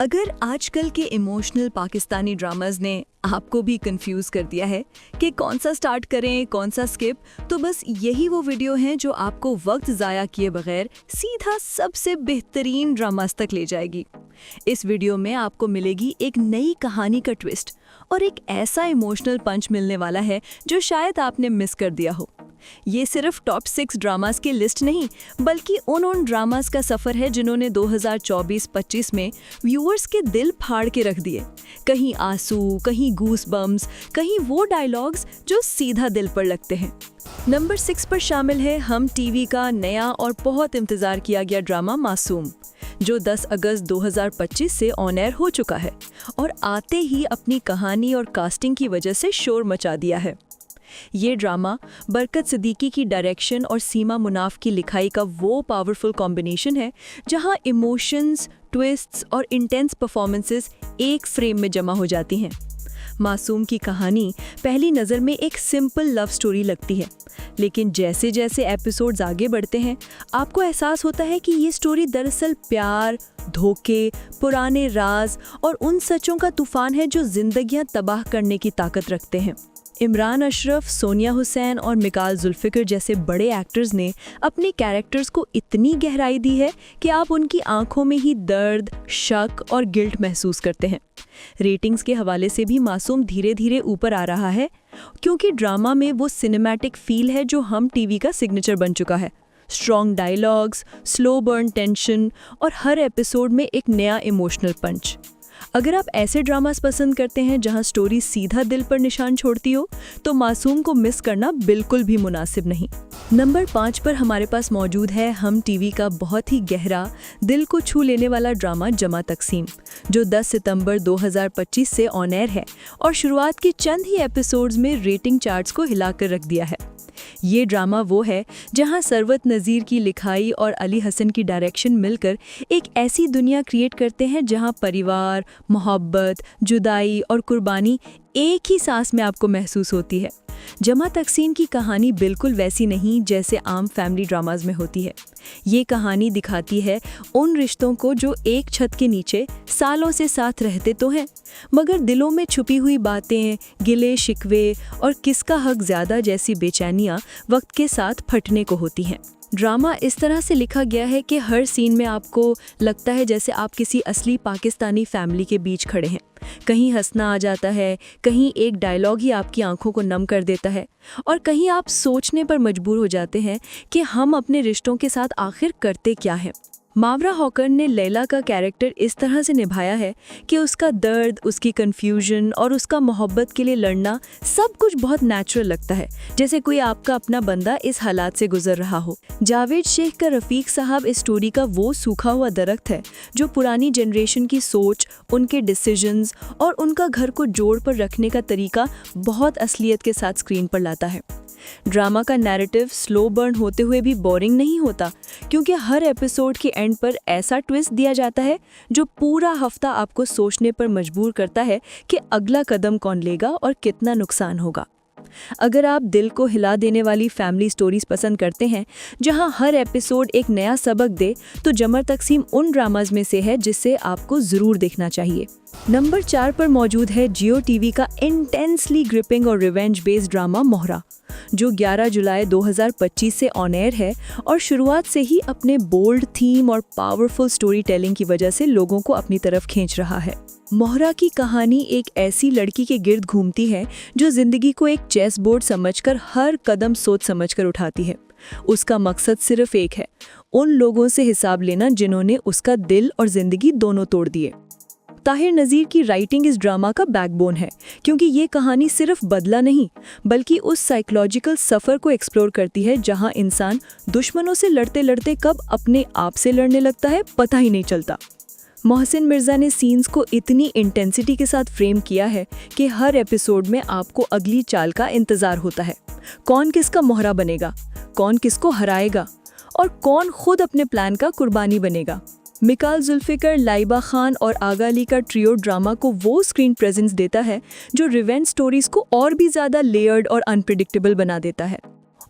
अगर आजकल के इमोशनल पाकिस्तानी ड्रामाज ने आपको भी कंफ्यूज कर दिया है कि कौन सा स्टार्ट करें कौन सा स्किप, तो बस यही वो वीडियो है जो आपको वक्त ज़ाया किए बगैर सीधा सबसे बेहतरीन ड्रामास तक ले जाएगी। इस वीडियो में आपको मिलेगी एक नई कहानी का ट्विस्ट और एक ऐसा इमोशनल पंच मिलने वाला है जो शायद आपने मिस कर दिया हो। ये सिर्फ टॉप 6 ड्रामास की लिस्ट नहीं, बल्कि उन ड्रामास का सफ़र है जिन्होंने 2024-25 में व्यूअर्स के दिल फाड़ के रख दिए। कहीं आंसू, कहीं गूस बम्स, कहीं वो डायलॉग्स जो सीधा दिल पर लगते हैं। नंबर 6 पर शामिल है हम टीवी का नया और बहुत इंतज़ार किया गया ड्रामा मासूम, जो 10 अगस्त 2025 से ऑन एयर हो चुका है और आते ही अपनी कहानी और कास्टिंग की वजह से शोर मचा दिया है। ये ड्रामा बरकत सिद्दीकी की डायरेक्शन और सीमा मुनाफ की लिखाई का वो पावरफुल कॉम्बिनेशन है जहां इमोशंस, ट्विस्ट्स और इंटेंस परफॉर्मेंसेस एक फ्रेम में जमा हो जाती हैं। मासूम की कहानी पहली नज़र में एक सिंपल लव स्टोरी लगती है, लेकिन जैसे जैसे एपिसोड्स आगे बढ़ते हैं आपको एहसास होता है कि ये स्टोरी दरअसल प्यार, धोखे, पुराने राज और उन सचों का तूफान है जो जिंदगियां तबाह करने की ताकत रखते हैं। इमरान अशरफ, सोनिया हुसैन और मिकाल जुल्फिकर जैसे बड़े एक्टर्स ने अपने कैरेक्टर्स को इतनी गहराई दी है कि आप उनकी आंखों में ही दर्द, शक और गिल्ट महसूस करते हैं। रेटिंग्स के हवाले से भी मासूम धीरे धीरे ऊपर आ रहा है, क्योंकि ड्रामा में वो सिनेमैटिक फील है जो हम टीवी का सिग्नेचर बन चुका है। Strong dialogues, slow burn tension और हर एपिसोड में एक नया इमोशनल पंच। अगर आप ऐसे ड्रामास पसंद करते हैं जहां स्टोरी सीधा दिल पर निशान छोड़ती हो, तो मासूम को मिस करना बिल्कुल भी मुनासिब नहीं। नंबर 5 पर हमारे पास मौजूद है हम टीवी का बहुत ही गहरा, दिल को छू लेने वाला ड्रामा जमा तकसीम, जो 10 सितंबर 2025 से ऑन एयर है और शुरुआत के चंद ही एपिसोड्स में रेटिंग चार्ट्स को हिलाकर रख दिया है। ये ड्रामा वो है जहां सरवत नज़ीर की लिखाई और अली हसन की डायरेक्शन मिलकर एक ऐसी दुनिया क्रिएट करते हैं जहां परिवार, मोहब्बत, जुदाई और कुर्बानी एक ही सांस में आपको महसूस होती है। जमा तकसीम की कहानी बिल्कुल वैसी नहीं जैसे आम फैमिली ड्रामाज में होती है। ये कहानी दिखाती है उन रिश्तों को जो एक छत के नीचे सालों से साथ रहते तो हैं, मगर दिलों में छुपी हुई बातें, गिले शिकवे और किसका हक ज़्यादा जैसी बेचैनियाँ वक्त के साथ फटने को होती हैं। ड्रामा इस तरह से लिखा गया है कि हर सीन में आपको लगता है जैसे आप किसी असली पाकिस्तानी फैमिली के बीच खड़े हैं। कहीं हंसना आ जाता है, कहीं एक डायलॉग ही आपकी आंखों को नम कर देता है और कहीं आप सोचने पर मजबूर हो जाते हैं कि हम अपने रिश्तों के साथ आखिर करते क्या हैं। मावरा हॉकर ने लैला का कैरेक्टर इस तरह से निभाया है कि उसका दर्द, उसकी कन्फ्यूजन और उसका मोहब्बत के लिए लड़ना सब कुछ बहुत नेचुरल लगता है, जैसे कोई आपका अपना बंदा इस हालात से गुजर रहा हो। जावेद शेख का रफ़ीक साहब इस स्टोरी का वो सूखा हुआ दरख्त है जो पुरानी जनरेशन की सोच, उनके डिसीजंस और उनका घर को जोड़ पर रखने का तरीका बहुत असलियत के साथ स्क्रीन पर लाता है। ड्रामा का नैरेटिव स्लो बर्न होते हुए भी बोरिंग नहीं होता, क्योंकि हर एपिसोड के एंड पर ऐसा ट्विस्ट दिया जाता है जो पूरा हफ्ता आपको सोचने पर मजबूर करता है कि अगला कदम कौन लेगा और कितना नुकसान होगा। अगर आप दिल को हिला देने वाली फैमिली स्टोरीज पसंद करते हैं जहां हर एपिसोड एक नया सबक दे, तो जमा तकसीम उन ड्रामाज में से है जिसे आपको ज़रूर देखना चाहिए। नंबर 4 पर मौजूद है जियो टीवी का इंटेंसली ग्रिपिंग और रिवेंज बेस्ड ड्रामा मोहरा, जो 11 जुलाई 2025 से ऑन एयर है और शुरुआत से ही अपने बोल्ड थीम और पावरफुल स्टोरी टेलिंग की वजह से लोगों को अपनी तरफ खींच रहा है। मोहरा की कहानी एक ऐसी लड़की के गिर्द घूमती है जो जिंदगी को एक चेस बोर्ड समझकर हर कदम सोच समझकर उठाती है। उसका मकसद सिर्फ एक है, उन लोगों से हिसाब लेना जिन्होंने उसका दिल और जिंदगी दोनों तोड़ दिए। ताहिर नज़ीर की राइटिंग इस ड्रामा का बैकबोन है, क्योंकि ये कहानी सिर्फ बदला नहीं बल्कि उस साइकोलॉजिकल सफ़र को एक्सप्लोर करती है जहां इंसान दुश्मनों से लड़ते लड़ते कब अपने आप से लड़ने लगता है पता ही नहीं चलता। मोहसिन मिर्ज़ा ने सीन्स को इतनी इंटेंसिटी के साथ फ्रेम किया है कि हर एपिसोड में आपको अगली चाल का इंतज़ार होता है। कौन किसका मोहरा बनेगा, कौन किसको हराएगा और कौन खुद अपने प्लान का कुर्बानी बनेगा। मिकाल जुल्फिकर, लाइबा खान और आगा अली का ट्रियो ड्रामा को वो स्क्रीन प्रेजेंस देता है जो रिवेंज स्टोरीज को और भी ज़्यादा लेयर्ड और अनप्रिडिक्टेबल बना देता है।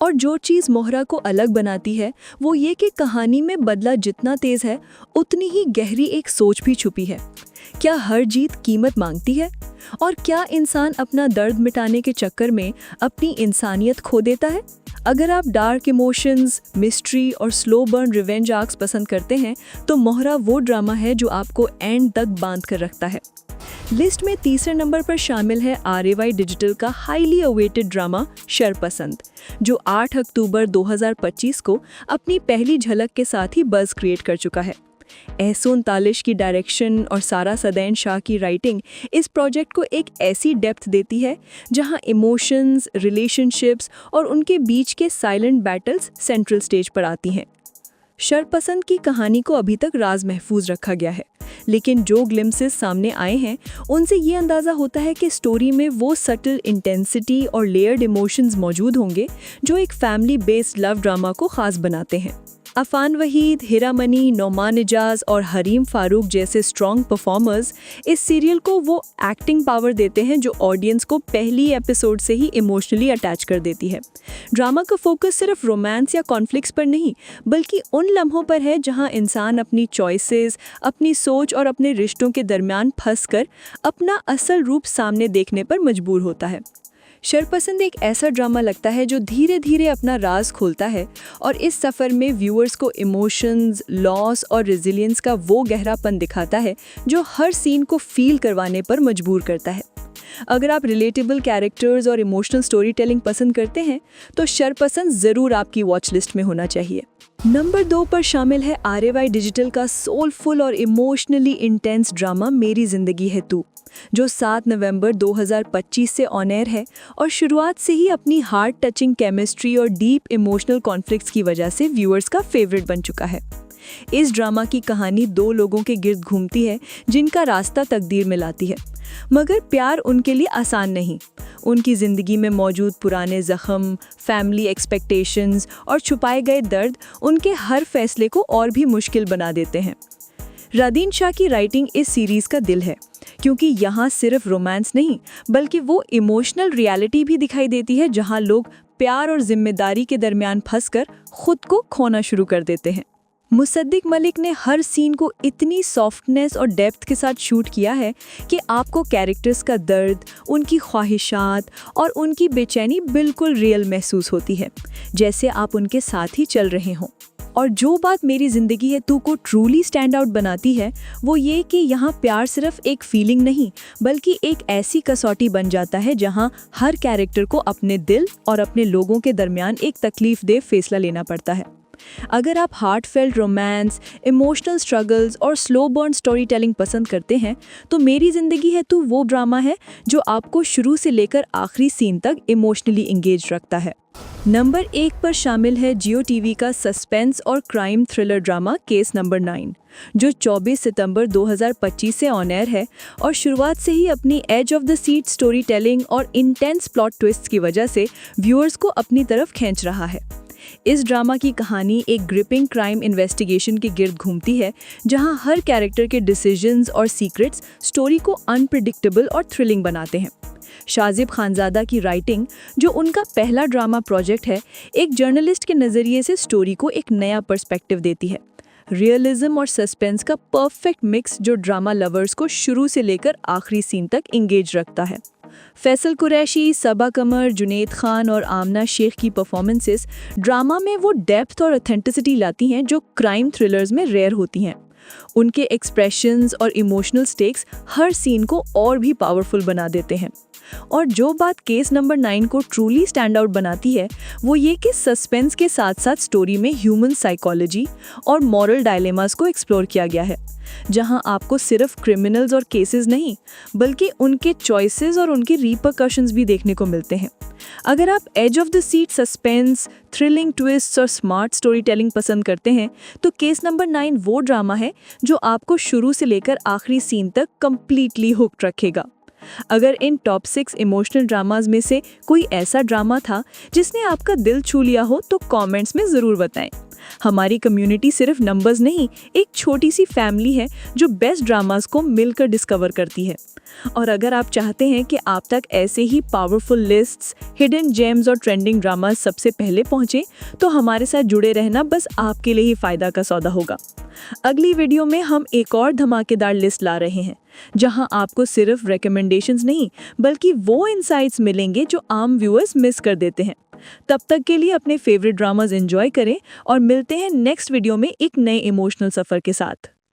और जो चीज़ मोहरा को अलग बनाती है वो ये कि कहानी में बदला जितना तेज है उतनी ही गहरी एक सोच भी छुपी है। क्या हर जीत कीमत मांगती है? और क्या इंसान अपना दर्द मिटाने के चक्कर में अपनी इंसानियत खो देता है? अगर आप डार्क इमोशंस, मिस्ट्री और स्लो बर्न रिवेंज आर्क्स पसंद करते हैं तो मोहरा वो ड्रामा है जो आपको एंड तक बांध कर रखता है। लिस्ट में तीसरे नंबर पर शामिल है RAY डिजिटल का हाईली अवेटेड ड्रामा शरपसंद, जो 8 अक्टूबर 2025 को अपनी पहली झलक के साथ ही बज़ क्रिएट कर चुका है। एहसून तालिश की डायरेक्शन और सारा सदैन शाह की राइटिंग इस प्रोजेक्ट को एक ऐसी डेप्थ देती है जहां इमोशंस, रिलेशनशिप्स और उनके बीच के साइलेंट बैटल्स सेंट्रल स्टेज पर आती हैं। शरपसंद की कहानी को अभी तक राज महफूज रखा गया है, लेकिन जो ग्लिम्सेस सामने आए हैं उनसे ये अंदाज़ा होता है कि स्टोरी में वो सटल इंटेंसिटी और लेयर्ड इमोशंस मौजूद होंगे जो एक फैमिली बेस्ड लव ड्रामा को खास बनाते हैं। अफान वहीद, हिरामनी, नौमान इजाज और हरीम फारूक जैसे स्ट्रॉन्ग परफॉर्मर्स इस सीरियल को वो एक्टिंग पावर देते हैं जो ऑडियंस को पहली एपिसोड से ही इमोशनली अटैच कर देती है। ड्रामा का फोकस सिर्फ रोमांस या कॉन्फ्लिक्ट्स पर नहीं, बल्कि उन लम्हों पर है जहां इंसान अपनी चॉइसेस, अपनी सोच और अपने रिश्तों के दरमियान फंसकर अपना असल रूप सामने देखने पर मजबूर होता है। शरपसंद एक ऐसा ड्रामा लगता है जो धीरे धीरे अपना राज खोलता है और इस सफ़र में व्यूअर्स को इमोशंस, लॉस और रेजिलियंस का वो गहरापन दिखाता है जो हर सीन को फील करवाने पर मजबूर करता है। अगर आप रिलेटेबल कैरेक्टर्स और इमोशनल स्टोरी टेलिंग पसंद करते हैं तो शरपसंद ज़रूर आपकी वॉच लिस्ट में होना चाहिए। नंबर 2 पर शामिल है RAY डिजिटल का सोलफुल और इमोशनली इंटेंस ड्रामा मेरी ज़िंदगी है तू, जो 7 नवंबर 2025 से ऑन एयर है और शुरुआत से ही अपनी हार्ट टचिंग केमिस्ट्री और डीप इमोशनल कॉन्फ्लिक्ट्स की वजह से व्यूअर्स का फेवरेट बन चुका है। इस ड्रामा की कहानी 2 लोगों के गिर्द घूमती है जिनका रास्ता तकदीर मिलाती है, मगर प्यार उनके लिए आसान नहीं। उनकी ज़िंदगी में मौजूद पुराने ज़ख्म, फैमिली एक्सपेक्टेशंस और छुपाए गए दर्द उनके हर फैसले को और भी मुश्किल बना देते हैं। रादीन शाह की राइटिंग इस सीरीज़ का दिल है, क्योंकि यहाँ सिर्फ रोमांस नहीं बल्कि वो इमोशनल रियलिटी भी दिखाई देती है जहाँ लोग प्यार और जिम्मेदारी के दरमियान फंसकर खुद को खोना शुरू कर देते हैं। मुसद्दिक मलिक ने हर सीन को इतनी सॉफ्टनेस और डेप्थ के साथ शूट किया है कि आपको कैरेक्टर्स का दर्द, उनकी ख्वाहिशात और उनकी बेचैनी बिल्कुल रियल महसूस होती है, जैसे आप उनके साथ ही चल रहे हों। और जो बात मेरी ज़िंदगी है तू को ट्रूली स्टैंड आउट बनाती है वो ये कि यहाँ प्यार सिर्फ एक फीलिंग नहीं बल्कि एक ऐसी कसौटी बन जाता है जहाँ हर कैरेक्टर को अपने दिल और अपने लोगों के दरमियान एक तकलीफदेह फैसला लेना पड़ता है। अगर आप हार्टफेल्ट रोमांस, इमोशनल स्ट्रगल्स और स्लो बर्न स्टोरी टेलिंग पसंद करते हैं तो मेरी ज़िंदगी है तू वो ड्रामा है जो आपको शुरू से लेकर आखिरी सीन तक इमोशनली इंगेज रखता है। नंबर 1 पर शामिल है जियो टीवी का सस्पेंस और crime thriller drama case number 9, जो 24 सितंबर 2025 से ऑन एयर है और शुरुआत से ही अपनी edge of the seat story telling और इंटेंस प्लॉट ट्विस्ट की वजह से व्यूअर्स को अपनी तरफ खींच रहा है। इस ड्रामा की कहानी एक ग्रिपिंग क्राइम इन्वेस्टिगेशन के गिर्द घूमती है जहां हर कैरेक्टर के डिसीजंस और सीक्रेट्स स्टोरी को अनप्रिडिक्टेबल और थ्रिलिंग बनाते हैं। शाजिब खानजादा की राइटिंग, जो उनका पहला ड्रामा प्रोजेक्ट है, एक जर्नलिस्ट के नज़रिए से स्टोरी को एक नया पर्सपेक्टिव देती है। रियलिज्म और सस्पेंस का परफेक्ट मिक्स जो ड्रामा लवर्स को शुरू से लेकर आखिरी सीन तक इंगेज रखता है। फैसल कुरैशी, सबा कमर, जुनैद खान और आमना शेख की परफॉर्मेंसेस ड्रामा में वो डेप्थ और ऑथेंटिसिटी लाती हैं जो क्राइम थ्रिलर्स में रेयर होती हैं। उनके एक्सप्रेशंस और इमोशनल स्टेक्स हर सीन को और भी पावरफुल बना देते हैं। और जो बात केस नंबर 9 को ट्रूली स्टैंड आउट बनाती है वो ये कि सस्पेंस के साथ साथ स्टोरी में ह्यूमन साइकोलॉजी और मॉरल डायलेमास को एक्सप्लोर किया गया है, जहां आपको सिर्फ क्रिमिनल्स और केसेस नहीं बल्कि उनके चॉइसेस और उनके रिपरकशंस भी देखने को मिलते हैं। अगर आप edge of the seat suspense, thrilling twists और स्मार्ट स्टोरी टेलिंग पसंद करते हैं तो केस नंबर 9 वो ड्रामा है जो आपको शुरू से लेकर आखिरी सीन तक कंप्लीटली हुक्ड रखेगा। अगर इन टॉप 6 इमोशनल ड्रामाज में से कोई ऐसा ड्रामा था जिसने आपका दिल छू लिया हो तो कमेंट्स में ज़रूर बताएं। हमारी कम्युनिटी सिर्फ नंबर्स नहीं, एक छोटी सी फैमिली है जो बेस्ट ड्रामास को मिलकर डिस्कवर करती है। और अगर आप चाहते हैं कि आप तक ऐसे ही पावरफुल लिस्ट्स, हिडन जेम्स और ट्रेंडिंग ड्रामास सबसे पहले पहुंचे, तो हमारे साथ जुड़े रहना बस आपके लिए ही फायदा का सौदा होगा। अगली वीडियो में हम एक और धमाकेदार लिस्ट ला रहे हैं, जहां आपको सिर्फ रिकमेंडेशंस नहीं बल्कि वो इनसाइट्स मिलेंगे जो आम व्यूअर्स मिस कर देते हैं। तब तक के लिए अपने फेवरेट ड्रामास एंजॉय करें और मिलते हैं नेक्स्ट वीडियो में एक नए इमोशनल सफर के साथ।